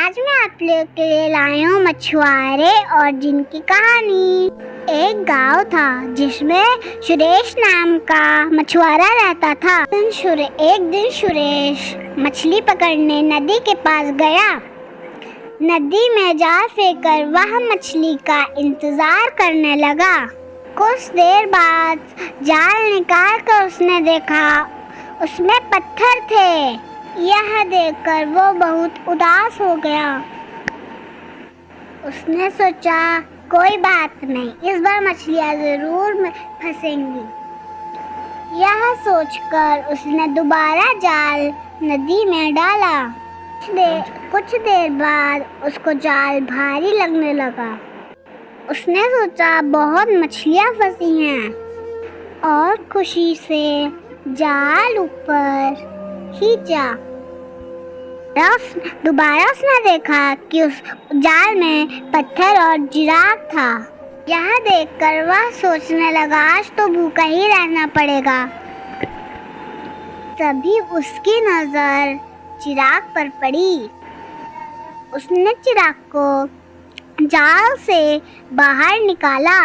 आज मैं आप लोग के लिए लाई हूँ मछुआरे और जिन की कहानी। एक गांव था जिसमें सुरेश नाम का मछुआरा रहता था। एक दिन सुरेश मछली पकड़ने नदी के पास गया। नदी में जाल फेंककर वह मछली का इंतजार करने लगा। कुछ देर बाद जाल निकाल कर उसने देखा उसमें पत्थर थे। यह देखकर वो बहुत उदास हो गया। उसने सोचा कोई बात नहीं, इस बार मछलियाँ जरूर फंसेंगी। यह सोचकर उसने दोबारा जाल नदी में डाला। कुछ देर बाद उसको जाल भारी लगने लगा। उसने सोचा बहुत मछलियाँ फंसी हैं और खुशी से जाल ऊपर खींचा। दोबारा उसने देखा कि उस जाल में पत्थर और चिराग था। यह देखकर वह सोचने लगा आज तो भूखा ही रहना पड़ेगा। तभी उसकी नजर चिराग पर पड़ी। उसने चिराग को जाल से बाहर निकाला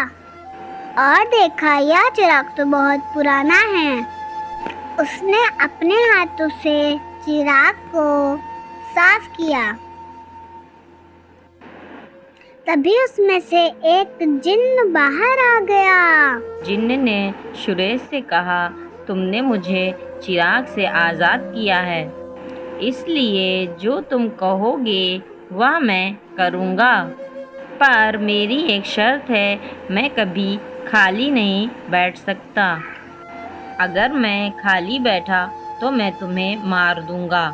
और देखा यह चिराग तो बहुत पुराना है। उसने अपने हाथों से चिराग को साफ किया। तभी उसमें से एक जिन्न बाहर आ गया। जिन्न ने सुरेश से कहा, तुमने मुझे चिराग से आज़ाद किया है, इसलिए जो तुम कहोगे वह मैं करूँगा। पर मेरी एक शर्त है, मैं कभी खाली नहीं बैठ सकता। अगर मैं खाली बैठा तो मैं तुम्हें मार दूँगा।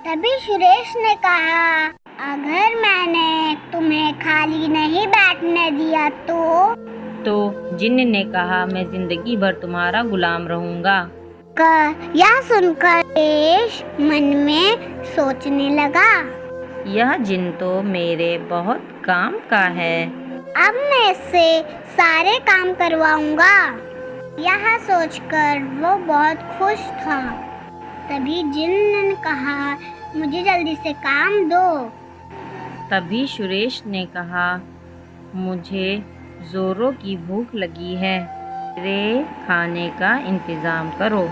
तभी सुरेश ने कहा, अगर मैंने तुम्हें खाली नहीं बैठने दिया तो जिन्न ने कहा, मैं जिंदगी भर तुम्हारा गुलाम रहूंगा। यह सुनकर सुरेश मन में सोचने लगा, यह जिन्न तो मेरे बहुत काम का है, अब मैं इससे सारे काम करवाऊंगा। यह सोचकर वो बहुत खुश था। तभी जिन्न ने कहा, मुझे जल्दी से काम दो। तभी सुरेश ने कहा, मुझे जोरों की भूख लगी है, मेरे खाने का इंतजाम करो।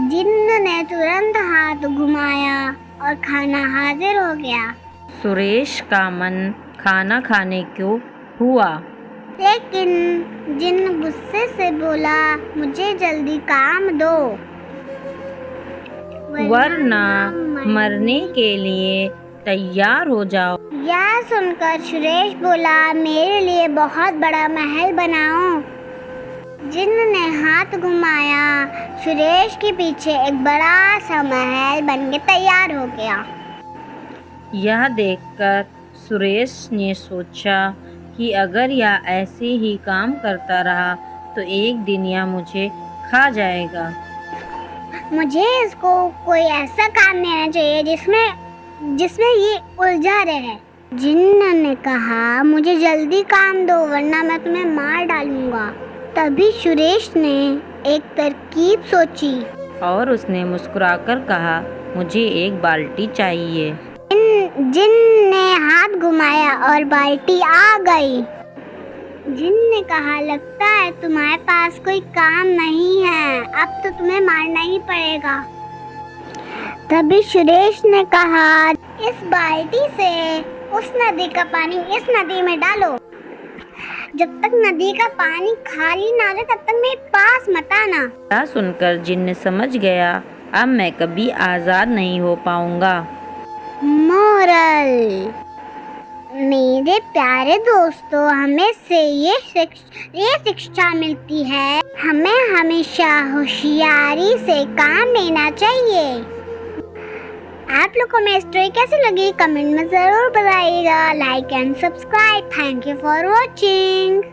जिन्न ने तुरंत हाथ घुमाया और खाना हाजिर हो गया। सुरेश का मन खाना खाने को हुआ, लेकिन जिन्न गुस्से से बोला, मुझे जल्दी काम दो, वरना मरने के लिए तैयार हो जाओ। यह सुनकर सुरेश बोला, मेरे लिए बहुत बड़ा महल बनाओ। जिन्न ने हाथ घुमाया, सुरेश के पीछे एक बड़ा सा महल बनके तैयार हो गया। यह देखकर सुरेश ने सोचा कि अगर यह ऐसे ही काम करता रहा तो एक दिन यह मुझे खा जाएगा। मुझे इसको कोई ऐसा काम देना चाहिए जिसमें ये उलझा रहे। जिन्न ने कहा, मुझे जल्दी काम दो वरना मैं तुम्हें मार डालूंगा। तभी सुरेश ने एक तरकीब सोची और उसने मुस्कुराकर कहा, मुझे एक बाल्टी चाहिए। जिन्न ने हाथ घुमाया और बाल्टी आ गई। जिन्न ने कहा, लगता है तुम्हारे पास कोई काम नहीं है, अब तो तुम्हें मारना ही पड़ेगा। तभी सुरेश ने कहा, इस बाल्टी से उस नदी का पानी इस नदी में डालो। जब तक नदी का पानी खाली ना हो जाए तब तक मेरे पास मत आना। यह सुनकर जिन्न समझ गया, अब मैं कभी आज़ाद नहीं हो पाऊंगा। मोरल, मेरे प्यारे दोस्तों, हमें से ये शिक्षा मिलती है, हमें हमेशा होशियारी से काम लेना चाहिए। आप लोगों को मेरी स्टोरी कैसी लगी कमेंट में ज़रूर बताइएगा। Like and subscribe. Thank you for watching.